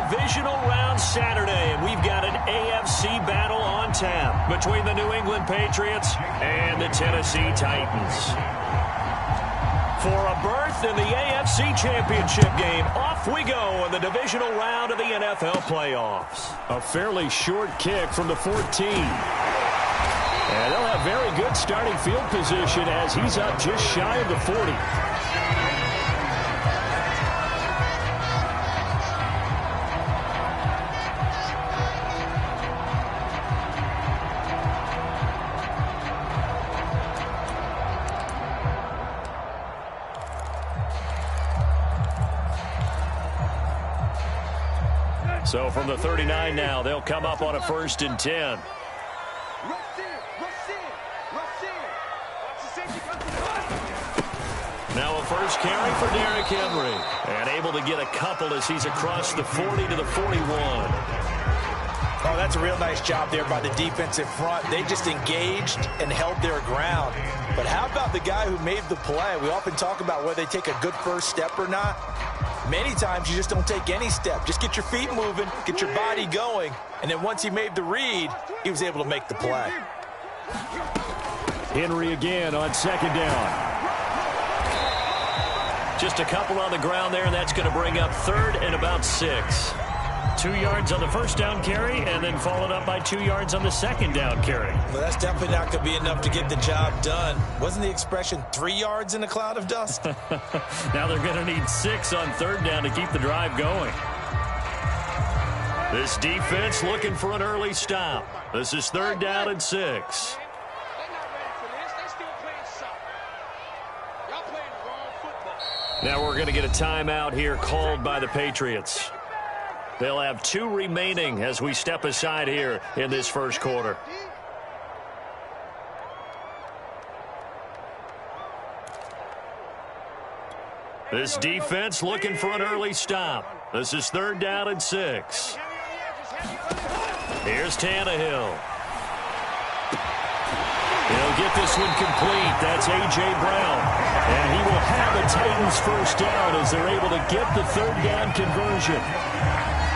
divisional round Saturday, and we've got an AFC battle on tap between the New England Patriots and the Tennessee Titans. For a berth in the AFC Championship game, off we go in the divisional round of the NFL playoffs. A fairly short kick from the 14. And they'll have very good starting field position as he's up just shy of the 40. So from the 39 now, they'll come up on a 1st and 10. Now a first carry for Derrick Henry. And able to get a couple as he's across the 40 to the 41. Oh, that's a real nice job there by the defensive front. They just engaged and held their ground. But how about the guy who made the play? We often talk about whether they take a good first step or not. Many times you just don't take any step. Just get your feet moving, get your body going. And then once he made the read, he was able to make the play. Henry again on 2nd down. Just a couple on the ground there, and that's going to bring up 3rd and about 6. 2 yards on the first down carry, and then followed up by 2 yards on the 2nd down carry. Well, that's definitely not going to be enough to get the job done. Wasn't the expression 3 yards in a cloud of dust? Now they're going to need 6 on 3rd down to keep the drive going. This defense looking for an early stop. This is 3rd down and 6. Now we're going to get a timeout here called by the Patriots. They'll have 2 remaining as we step aside here in this first quarter. This defense looking for an early stop. This is 3rd down and 6. Here's Tannehill. He'll get this one complete. That's A.J. Brown. And he will have the Titans first down as they're able to get the 3rd down conversion.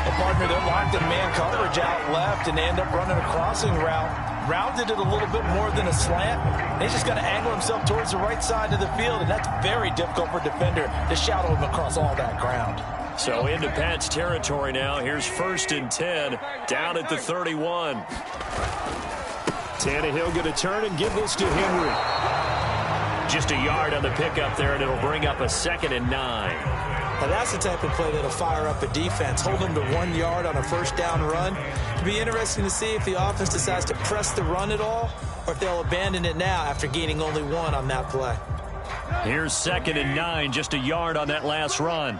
A partner that locked in man coverage out left and they end up running a crossing route. Rounded it a little bit more than a slant. He's just going to angle himself towards the right side of the field, and that's very difficult for a defender to shadow him across all that ground. So into Pat's territory now. Here's 1st and 10 down at the 31. Tannehill going to turn and give this to Henry. Just a yard on the pickup there, and it'll bring up a 2nd and 9. Now that's the type of play that'll fire up a defense. Hold them to 1 yard on a first down run. It'll be interesting to see if the offense decides to press the run at all or if they'll abandon it now after gaining only 1 on that play. Here's 2nd and 9, just a yard on that last run.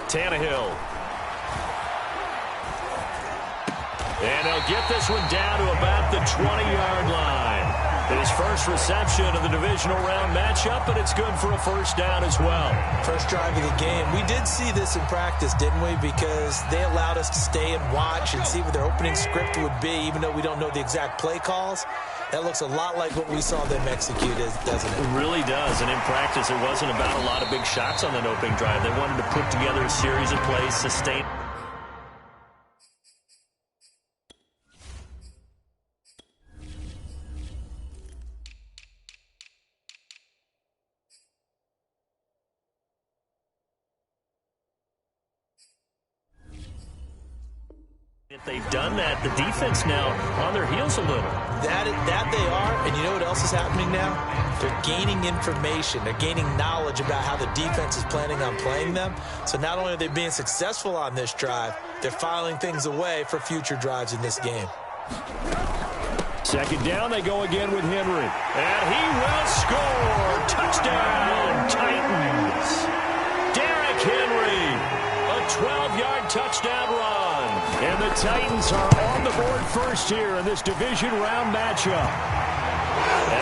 Tannehill. And they'll get this one down to about the 20-yard line. His first reception of the divisional round matchup, but it's good for a first down as well. First drive of the game. We did see this in practice, didn't we? Because they allowed us to stay and watch and see what their opening script would be, even though we don't know the exact play calls. That looks a lot like what we saw them execute, doesn't it? It really does. And in practice, it wasn't about a lot of big shots on that opening drive. They wanted to put together a series of plays, sustain. If they've done that, the defense now on their heels a little. That they are, and you know what else is happening now? They're gaining information. They're gaining knowledge about how the defense is planning on playing them. So not only are they being successful on this drive, they're filing things away for future drives in this game. 2nd down, they go again with Henry. And he will score. Touchdown, Titans. Derrick Henry, a 12-yard touchdown run. And the Titans are on the board first here in this division round matchup.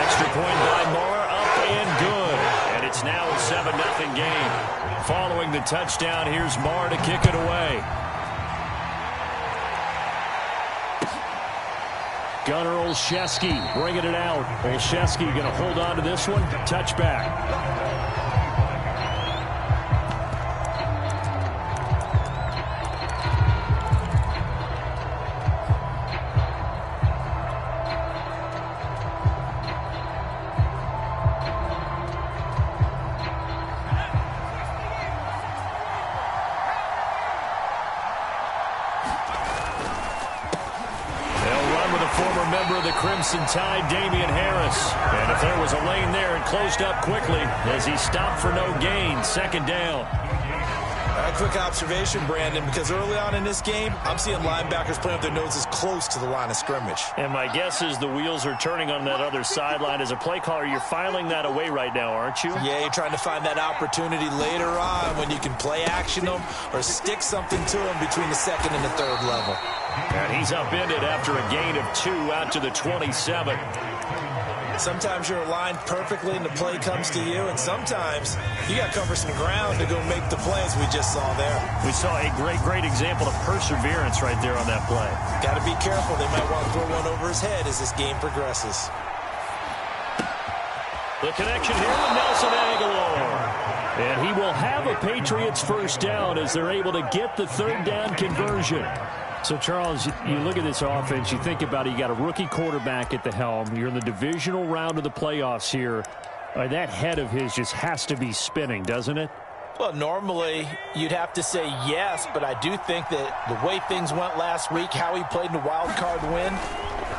Extra point by Moore, up and good. And it's now a 7-0 game. Following the touchdown, here's Moore to kick it away. Gunnar Olszewski bringing it out. Olszewski going to hold on to this one. Touchback. former member of the Crimson Tide, Damian Harris. And if there was a lane there, it closed up quickly as he stopped for no gain. Second down. A quick observation, Brandon, because early on in this game, I'm seeing linebackers playing with their noses close to the line of scrimmage. And my guess is the wheels are turning on that other sideline. As a play caller, you're filing that away right now, aren't you? Yeah, you're trying to find that opportunity later on when you can play action them or stick something to them between the second and the third level. And he's upended after a gain of 2 out to the 27. Sometimes you're aligned perfectly and the play comes to you, and sometimes you got to cover some ground to go make the plays we just saw there. We saw a great example of perseverance right there on that play. Got to be careful. They might want to throw one over his head as this game progresses. The connection here with Nelson Aguilar. And he will have a Patriots first down as they're able to get the third down conversion. So, Charles, you look at this offense, you think about it, you got a rookie quarterback at the helm. You're in the divisional round of the playoffs here. That head of his just has to be spinning, doesn't it? Well, normally you'd have to say yes, but I do think that the way things went last week, how he played in the wild card win,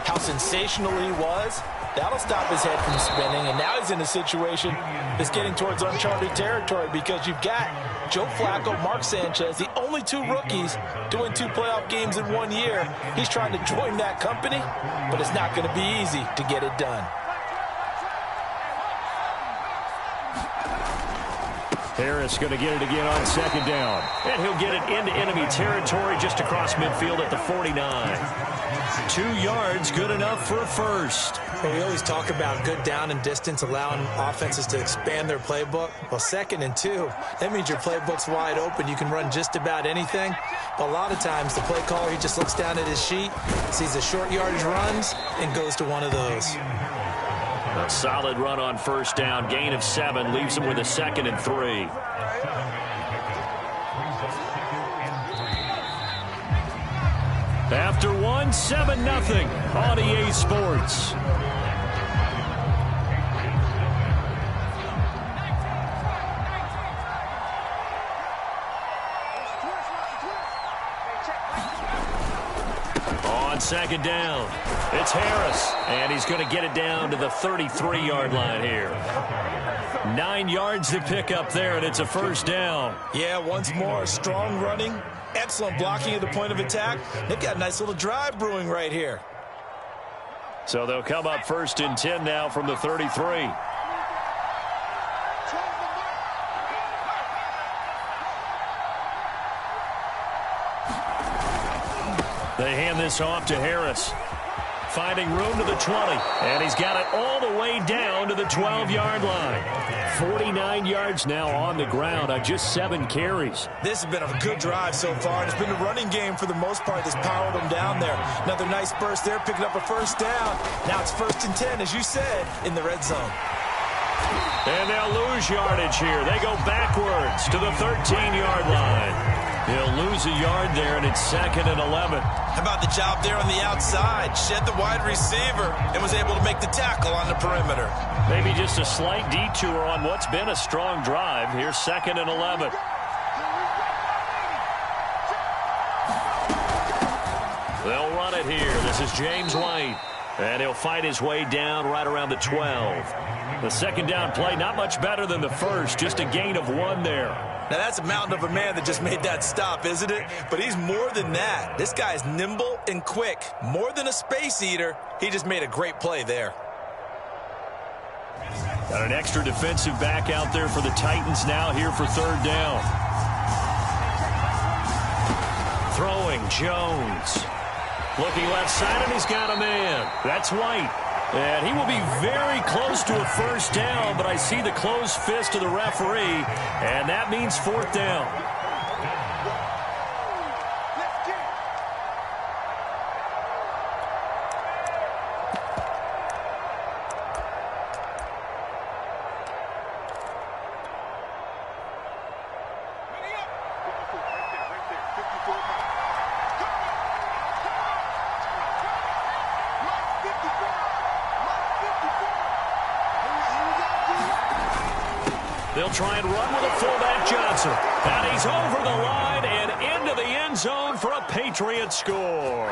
how sensational he was, that'll stop his head from spinning. And now he's in a situation that's getting towards uncharted territory because you've got Joe Flacco, Mark Sanchez, the only 2 rookies doing 2 playoff games in 1 year. He's trying to join that company, but it's not going to be easy to get it done. Harris going to get it again on second down. And he'll get it into enemy territory just across midfield at the 49. 2 yards, good enough for a first. Well, we always talk about good down and distance, allowing offenses to expand their playbook. Well, 2nd and 2, that means your playbook's wide open. You can run just about anything. But a lot of times, the play caller, he just looks down at his sheet, sees the short yardage runs, and goes to one of those. A solid run on first down. Gain of 7 leaves him with a 2nd and 3. After 1, 7-0 on EA Sports. On second down, it's Harris, and he's going to get it down to the 33-yard line here. 9 yards to pick up there, and it's a first down. Yeah, once more, strong running, excellent blocking at the point of attack. They've got a nice little drive brewing right here. So they'll come up 1st and 10 now from the 33. They hand this off to Harris. Finding room to the 20. And he's got it all the way down to the 12-yard line. 49 yards now on the ground on just 7 carries. This has been a good drive so far. It's been a running game for the most part that's powered them down there. Another nice burst there, picking up a first down. Now it's 1st and 10, as you said, in the red zone. And they'll lose yardage here. They go backwards to the 13-yard line. He'll lose a yard there, and it's 2nd and 11. How about the job there on the outside? Shed the wide receiver and was able to make the tackle on the perimeter. Maybe just a slight detour on what's been a strong drive. Here's 2nd and 11. They'll run it here. This is James White. And he'll fight his way down right around the 12. The second down play, not much better than the first. Just a gain of 1 there. Now, that's a mountain of a man that just made that stop, isn't it? But he's more than that. This guy's nimble and quick. More than a space eater. He just made a great play there. Got an extra defensive back out there for the Titans now here for 3rd down. Throwing, Jones. Looking left side, and he's got a man. That's White. And he will be very close to a first down, but I see the closed fist of the referee, and that means 4th down. They'll try and run with a fullback, Johnson. And he's over the line and into the end zone for a Patriot score.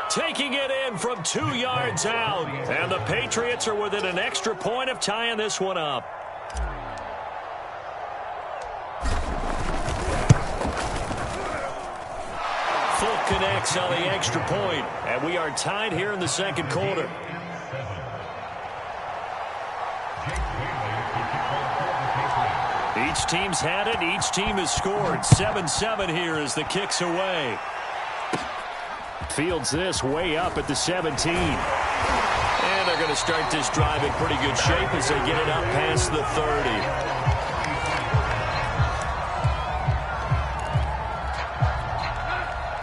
taking it in from 2 yards out. And the Patriots are within an extra point of tying this one up. Folk connects on the extra point, and we are tied here in the second quarter. Each team's had it. Each team has scored. 7-7 here as the kick's away. Fields this way up at the 17. And they're going to start this drive in pretty good shape as they get it up past the 30.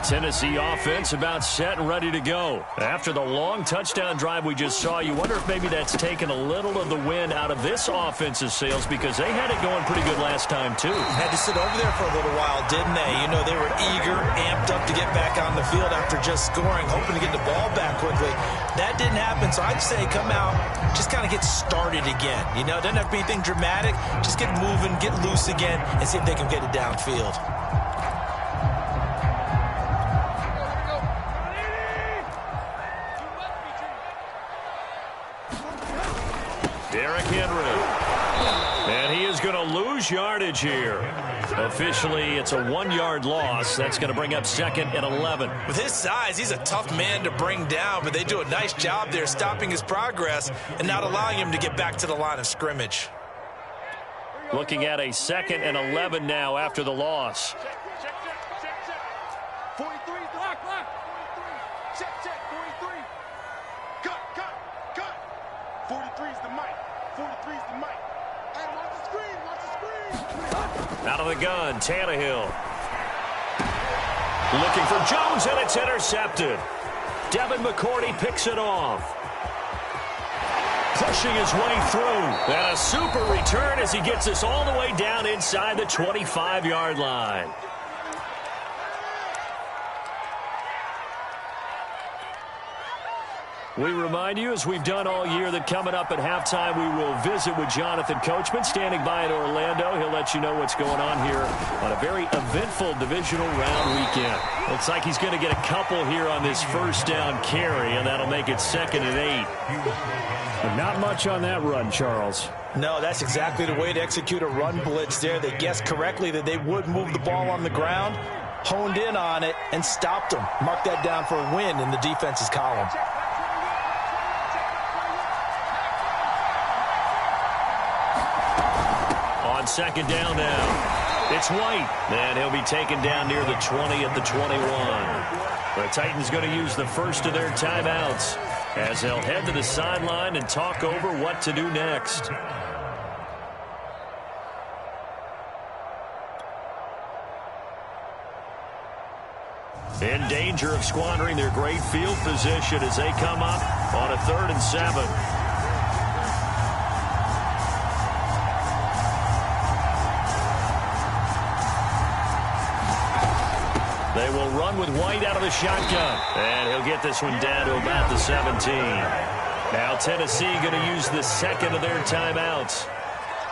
Tennessee offense about set and ready to go. After the long touchdown drive we just saw, you wonder if maybe that's taken a little of the wind out of this offense's sails because they had it going pretty good last time, too. Had to sit over there for a little while, didn't they? You know, they were eager, amped up to get back on the field after just scoring, hoping to get the ball back quickly. That didn't happen, so I'd say come out, just kind of get started again. You know, it doesn't have to be anything dramatic. Just get moving, get loose again, and see if they can get it downfield. And he is going to lose yardage here. Officially, it's a 1-yard loss. That's going to bring up 2nd and 11. With his size, he's a tough man to bring down, but they do a nice job there stopping his progress and not allowing him to get back to the line of scrimmage. Looking at a 2nd and 11 now after the loss. 43, lock. 43. Check, 43. Cut. 43 is the mic. 43 is the mic. Hey, watch the screen. Out of the gun, Tannehill. Looking for Jones, and it's intercepted. Devin McCourty picks it off. Pushing his way through. And a super return as he gets us all the way down inside the 25-yard line. We remind you, as we've done all year, that coming up at halftime, we will visit with Jonathan Coachman, standing by in Orlando. He'll let you know what's going on here on a very eventful divisional round weekend. Looks like he's going to get a couple here on this first down carry, and that'll make it 2nd and 8. But not much on that run, Charles. No, that's exactly the way to execute a run blitz there. They guessed correctly that they would move the ball on the ground, honed in on it, and stopped them. Mark that down for a win in the defense's column. On 2nd down now, it's White, and he'll be taken down near the 20 at the 21. The Titans going to use the first of their timeouts as they'll head to the sideline and talk over what to do next. In danger of squandering their great field position as they come up on a 3rd and 7. They will run with White out of the shotgun. And he'll get this one down to about the 17. Now Tennessee going to use the 2nd of their timeouts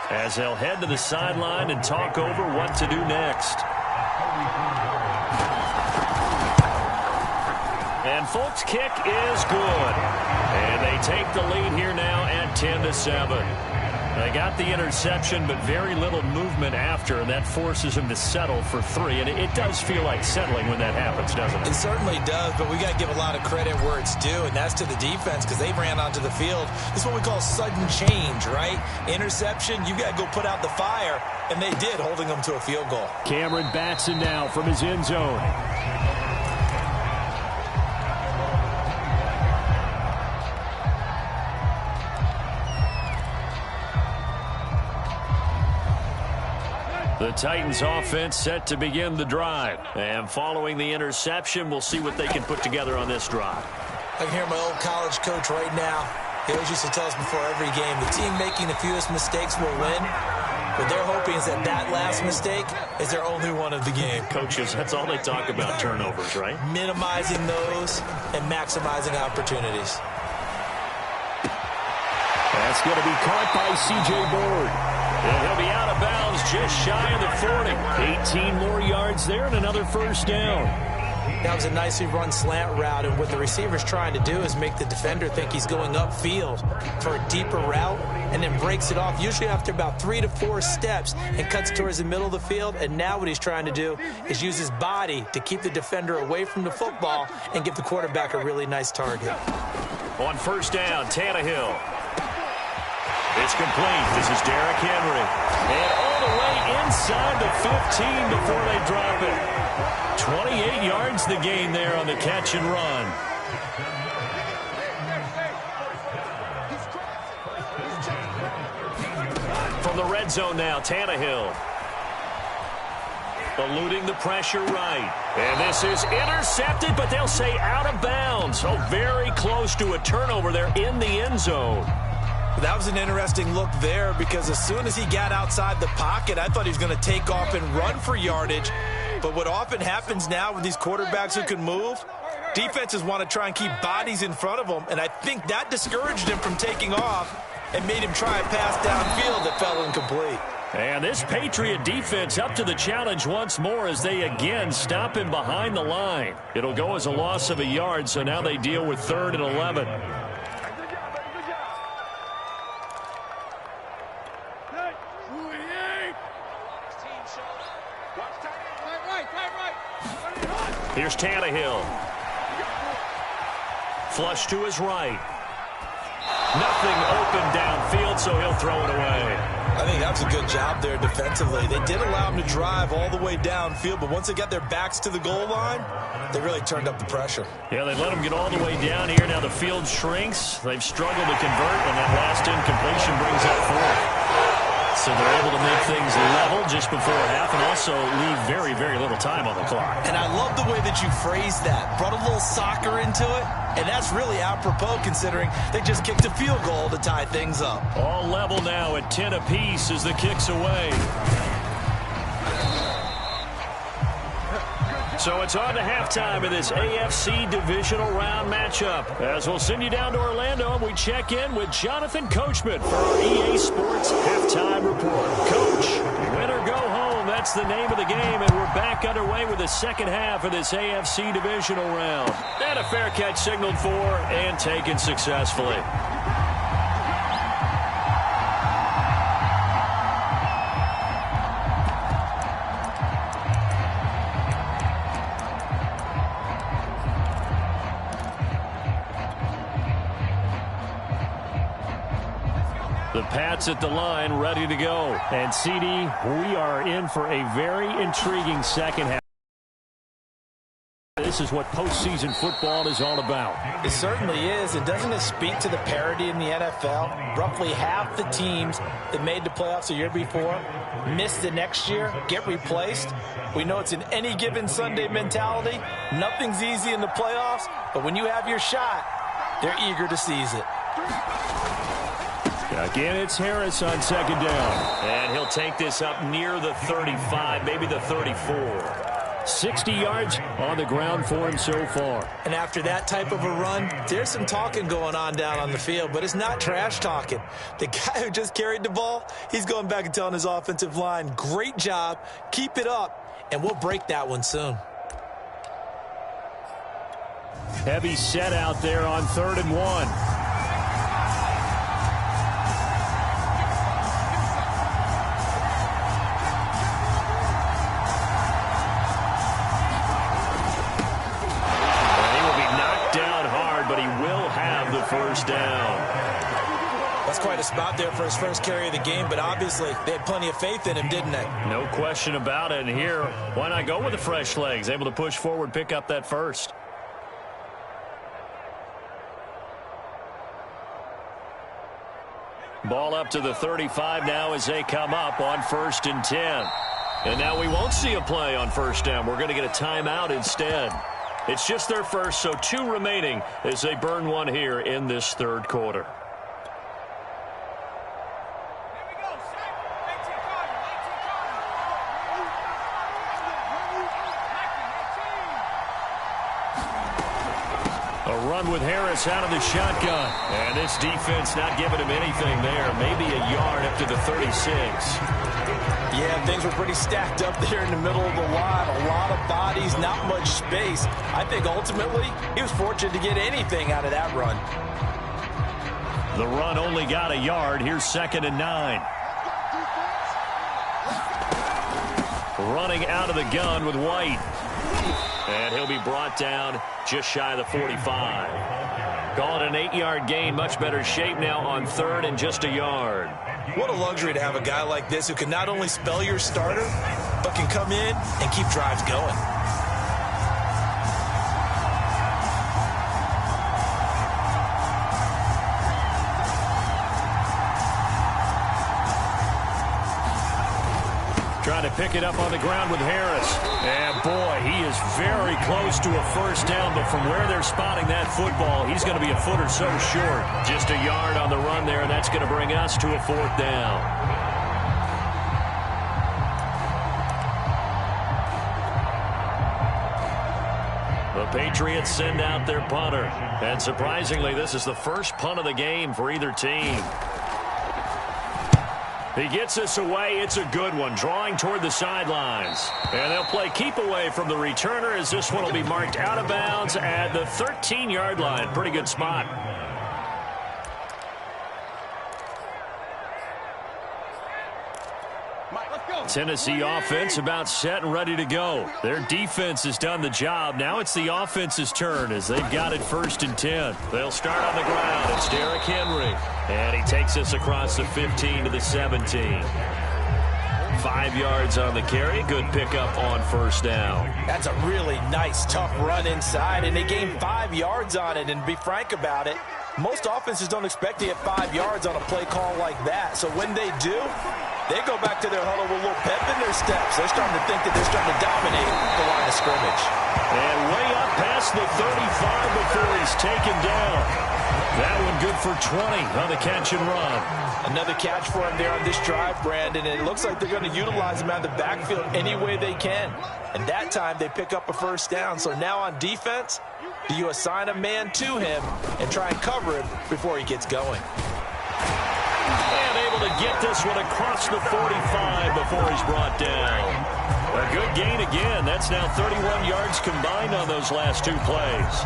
as they'll head to the sideline and talk over what to do next. And Folk's kick is good. And they take the lead here now at 10-7. They got the interception, but very little movement after, and that forces him to settle for 3. And it does feel like settling when that happens, doesn't it? It certainly does, but we got to give a lot of credit where it's due, and that's to the defense because they ran onto the field. This is what we call sudden change, right? Interception, you got to go put out the fire, and they did, holding them to a field goal. Cameron Batson now from his end zone. The Titans offense set to begin the drive. And following the interception, we'll see what they can put together on this drive. I can hear my old college coach right now. He always used to tell us before every game, the team making the fewest mistakes will win. What they're hoping is that that last mistake is their only one of the game. Coaches, that's all they talk about, turnovers, right? Minimizing those and maximizing opportunities. That's going to be caught by C.J. Board. And he'll be out of bounds just shy of the 40. 18 more yards there and another first down. That was a nicely run slant route, and what the receiver's trying to do is make the defender think he's going upfield for a deeper route, and then breaks it off, usually after about 3 to 4 steps, and cuts towards the middle of the field. And now what he's trying to do is use his body to keep the defender away from the football and give the quarterback a really nice target. On first down, Tannehill. It's complete. This is Derrick Henry. And all the way inside the 15 before they drop it. 28 yards the gain there on the catch and run. From the red zone now, Tannehill. Eluding the pressure right. And this is intercepted, but they'll say out of bounds. Oh, very close to a turnover there in the end zone. That was an interesting look there, because as soon as he got outside the pocket, I thought he was going to take off and run for yardage. But what often happens now with these quarterbacks who can move, defenses want to try and keep bodies in front of them, and I think that discouraged him from taking off and made him try a pass downfield that fell incomplete. And this Patriot defense up to the challenge once more as they again stop him behind the line. It'll go as a loss of a yard, so now they deal with 3rd and 11. Here's Tannehill. Flush to his right. Nothing open downfield, so he'll throw it away. I think that was a good job there defensively. They did allow him to drive all the way downfield, but once they got their backs to the goal line, they really turned up the pressure. Yeah, they let him get all the way down here. Now the field shrinks. They've struggled to convert, and that last incompletion brings up 4th. So they're able to make things level just before half and also leave very, very little time on the clock. And I love the way that you phrased that. Brought a little soccer into it, and that's really apropos considering they just kicked a field goal to tie things up. All level now at 10 apiece as the kick's away. So it's on to halftime of this AFC divisional round matchup. As we'll send you down to Orlando, and we check in with Jonathan Coachman for our EA Sports Halftime Report. Coach, win or go home, that's the name of the game, and we're back underway with the second half of this AFC divisional round. And a fair catch signaled for and taken successfully. The Pats at the line, ready to go. And, CD, we are in for a very intriguing second half. This is what postseason football is all about. It certainly is. And doesn't it speak to the parity in the NFL? Roughly half the teams that made the playoffs the year before miss the next year, get replaced. We know it's an any given Sunday mentality. Nothing's easy in the playoffs, but when you have your shot, they're eager to seize it. Again, it's Harris on second down. And he'll take this up near the 35, maybe the 34. 60 yards on the ground for him so far. And after that type of a run, there's some talking going on down on the field, but it's not trash talking. The guy who just carried the ball, he's going back and telling his offensive line, great job, keep it up, and we'll break that one soon. Heavy set out there on 3rd and 1. First down. That's quite a spot there for his first carry of the game, but obviously they had plenty of faith in him, didn't they? No question about it. And here, why not go with the fresh legs? Able to push forward, pick up that first. Ball up to the 35 now as they come up on 1st and 10. And now we won't see a play on first down. We're going to get a timeout instead. It's just their first, so 2 remaining as they burn one here in this 3rd quarter. A run with Harris out of the shotgun. And this defense not giving him anything there. Maybe a yard up to the 36. Yeah, things were pretty stacked up there in the middle of the line. A lot of bodies, not much space. I think ultimately he was fortunate to get anything out of that run. The run only got a yard. Here's 2nd and 9. Running out of the gun with White. And he'll be brought down just shy of the 45. Call it an 8-yard gain. Much better shape now on 3rd and just a yard. What a luxury to have a guy like this who can not only spell your starter, but can come in and keep drives going. Trying to pick it up on the ground with Harris. And boy, he is very close to a first down, but from where they're spotting that football, he's going to be a foot or so short. Just a yard on the run there, and that's going to bring us to a 4th down. The Patriots send out their punter. And surprisingly, this is the first punt of the game for either team. He gets this away. It's a good one. Drawing toward the sidelines. And they'll play keep away from the returner as this one will be marked out of bounds at the 13-yard line. Pretty good spot. Tennessee offense about set and ready to go. Their defense has done the job. Now it's the offense's turn as they've got it 1st and 10. They'll start on the ground. It's Derrick Henry. And he takes us across the 15 to the 17. 5 yards on the carry. Good pickup on 1st down. That's a really nice, tough run inside, and they gained 5 yards on it. And to be frank about it, most offenses don't expect to get 5 yards on a play call like that. So when they do, they go back to their huddle with a little pep in their steps. They're starting to think that they're starting to dominate the line of scrimmage. And way up past the 35 before he's taken down. That one good for 20 on the catch and run. Another catch for him there on this drive, Brandon, and it looks like they're going to utilize him out of the backfield any way they can. And that time they pick up a 1st down. So now on defense, do you assign a man to him and try and cover him before he gets going? And able to get this one across the 45 before he's brought down. A good gain again. That's now 31 yards combined on those last 2 plays.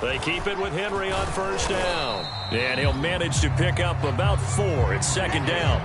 They keep it with Henry on 1st down. And he'll manage to pick up about 4. It's 2nd down.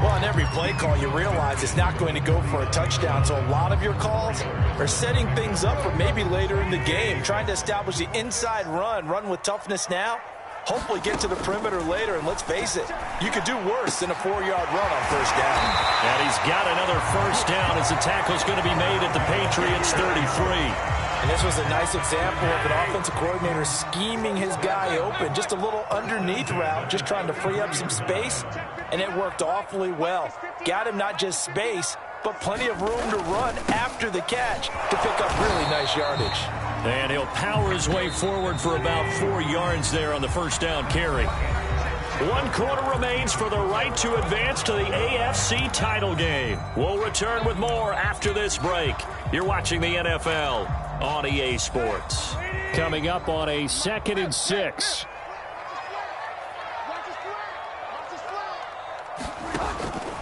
Well, on every play call, you realize it's not going to go for a touchdown. So a lot of your calls are setting things up for maybe later in the game, trying to establish the inside run with toughness now, hopefully get to the perimeter later. And let's face it, you could do worse than a 4-yard run on 1st down. And he's got another 1st down as the tackle's going to be made at the Patriots 33. And this was a nice example of an offensive coordinator scheming his guy open. Just a little underneath route, just trying to free up some space, and it worked awfully well. Got him not just space, but plenty of room to run after the catch to pick up really nice yardage. And he'll power his way forward for about 4 yards there on the 1st down carry. 1 quarter remains for the right to advance to the AFC title game. We'll return with more after this break. You're watching the NFL on EA Sports. Coming up on a 2nd and 6.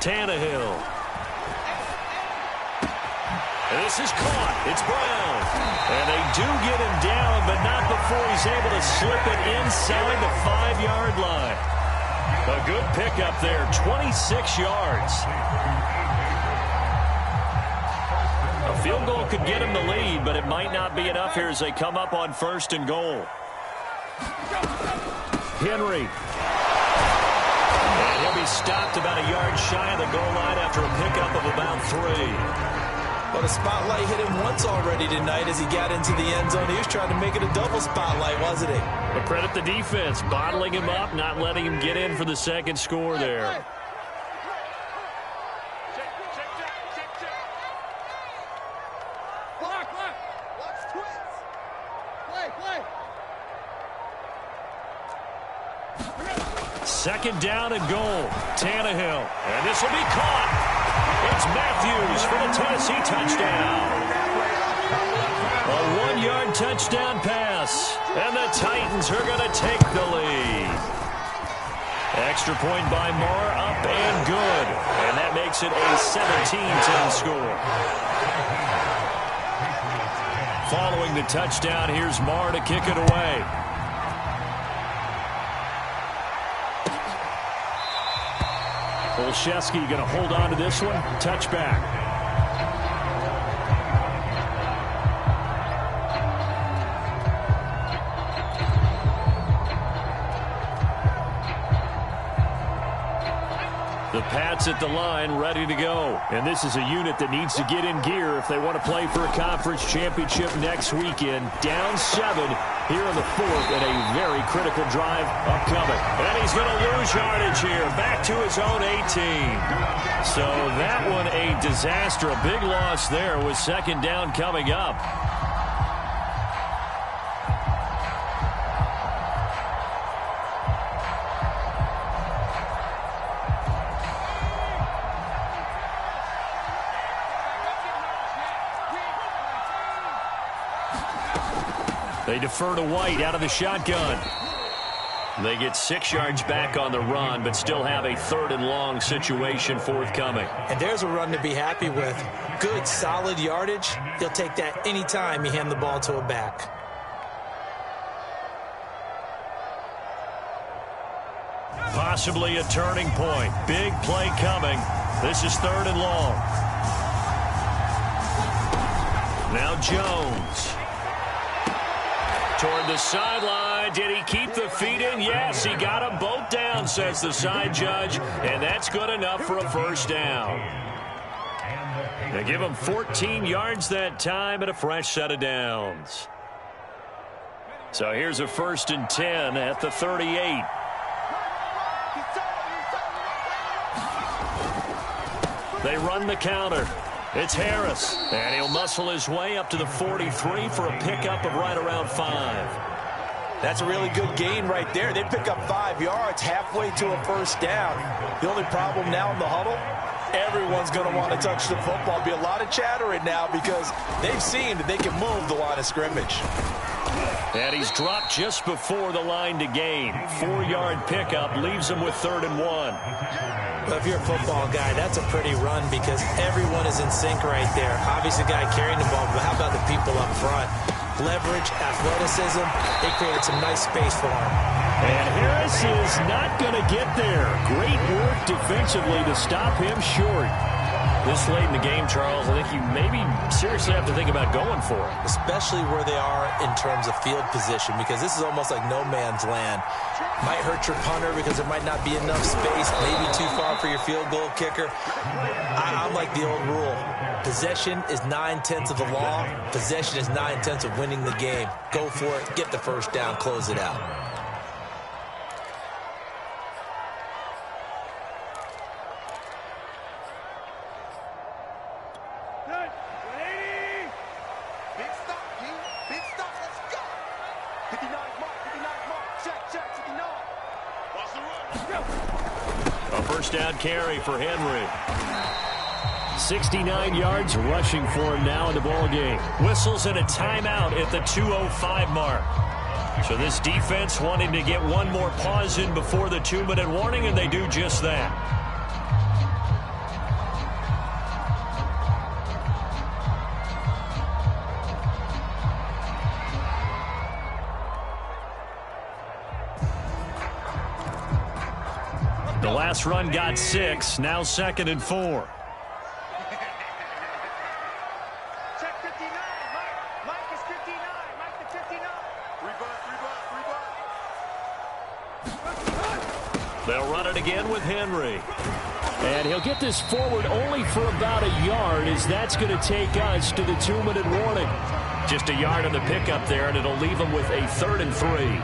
Tannehill. And this is caught. It's Brown. And they do get him down, but not before he's able to slip it inside the 5-yard line. A good pickup there, 26 yards. A field goal could get him the lead, but it might not be enough here as they come up on 1st and goal. Henry. And he'll be stopped about a yard shy of the goal line after a pickup of about 3. But a spotlight hit him once already tonight as he got into the end zone. He was trying to make it a double spotlight, wasn't he? But credit the defense, bottling him up, not letting him get in for the 2nd score there. Second down and goal. Tannehill. And this will be caught. It's Matthews for the Tennessee touchdown. A 1-yard touchdown pass, and the Titans are going to take the lead. Extra point by Marr, up and good. And that makes it a 17-10 score. Following the touchdown, here's Marr to kick it away. Olszewski going to hold on to this one. Touchback. The Pats at the line, ready to go. And this is a unit that needs to get in gear if they want to play for a conference championship next weekend. Down 7 here in the 4th, and a very critical drive upcoming. And he's going to lose yardage here, back to his own 18. So that one a disaster, a big loss there with second down coming up. They defer to White out of the shotgun. They get 6 yards back on the run, but still have a 3rd and long situation forthcoming. And there's a run to be happy with. Good, solid yardage. He'll take that anytime you hand the ball to a back. Possibly a turning point. Big play coming. This is 3rd and long. Now Jones. Toward the sideline. Did he keep the feet in? Yes, he got them both down, says the side judge. And that's good enough for a first down. They give him 14 yards that time and a fresh set of downs. So here's a 1st and 10 at the 38. They run the counter. It's Harris, and he'll muscle his way up to the 43 for a pickup of right around 5. That's a really good gain right there. They pick up 5 yards halfway to a first down. The only problem now in the huddle, everyone's going to want to touch the football. Be a lot of chattering now because they've seen that they can move the line of scrimmage. And he's dropped just before the line to gain. 4-yard pickup leaves him with 3rd and 1. Well, if you're a football guy, that's a pretty run because everyone is in sync right there. Obviously, the guy carrying the ball, but how about the people up front? Leverage, athleticism, they created some nice space for him. And Harris is not going to get there. Great work defensively to stop him short. This late in the game, Charles, I think you maybe seriously have to think about going for it. Especially where they are in terms of field position, because this is almost like no man's land. Might hurt your punter because there might not be enough space, maybe too far for your field goal kicker. I'm like the old rule. Possession is 9/10 of the law. Possession is 9/10 of winning the game. Go for it, get the first down, close it out. Down carry for Henry. 69 yards rushing for him now in the ball game. Whistles and a timeout at the 2:05 mark. So this defense wanting to get one more pause in before the 2-minute warning, and they do just that. The last run got 6, now 2nd and 4. Check 59, Mike is 59, Mike the 59. They'll run it again with Henry. And he'll get this forward only for about a yard, as that's going to take us to the 2-minute warning. Just a yard on the pickup there, and it'll leave them with a 3rd and 3.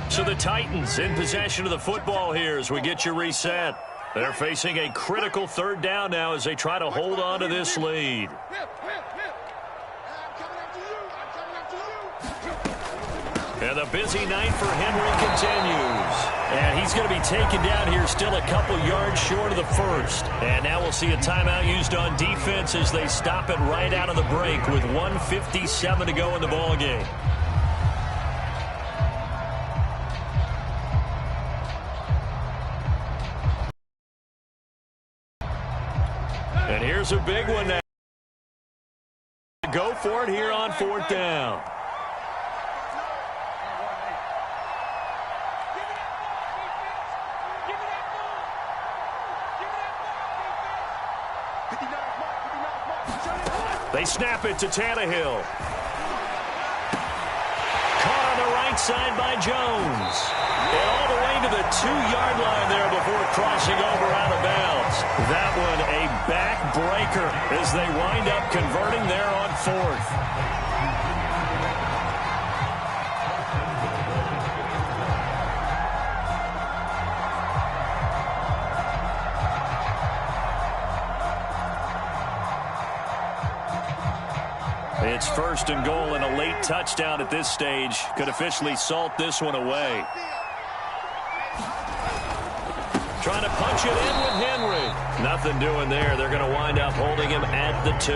So the Titans in possession of the football here as we get you reset. They're facing a critical third down now as they try to hold on to this lead. And the busy night for Henry continues. And he's going to be taken down here still a couple yards short of the first. And now we'll see a timeout used on defense as they stop it right out of the break with 1:57 to go in the ballgame. And here's a big one now. Go for it here on fourth down. They snap it to Tannehill. Caught on the right side by Jones. And all the way to the 2-yard line there before crossing over out of bounds. That one a backbreaker as they wind up converting there on fourth. It's first and goal, and a late touchdown at this stage could officially salt this one away. Trying to punch it in with Henry. Nothing doing there. They're going to wind up holding him at the 2.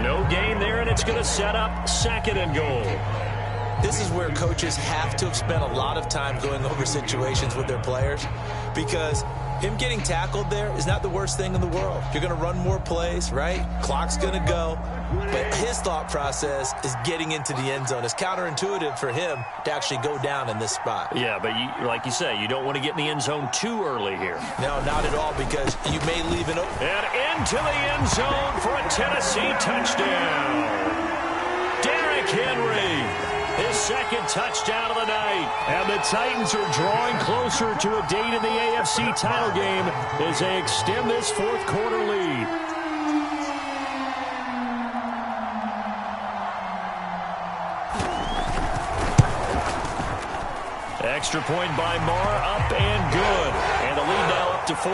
No gain there, and it's going to set up second and goal. This is where coaches have to have spent a lot of time going over situations with their players, because him getting tackled there is not the worst thing in the world. You're going to run more plays, right? Clock's going to go. But his thought process is getting into the end zone. It's counterintuitive for him to actually go down in this spot. Yeah, but like you say, you don't want to get in the end zone too early here. No, not at all, because you may leave it open. And into the end zone for a Tennessee touchdown. Derrick Henry, his second touchdown of the night. And the Titans are drawing closer to a date in the AFC title game as they extend this fourth quarter lead. Extra point by Marr, up and good. And the lead now up to 14.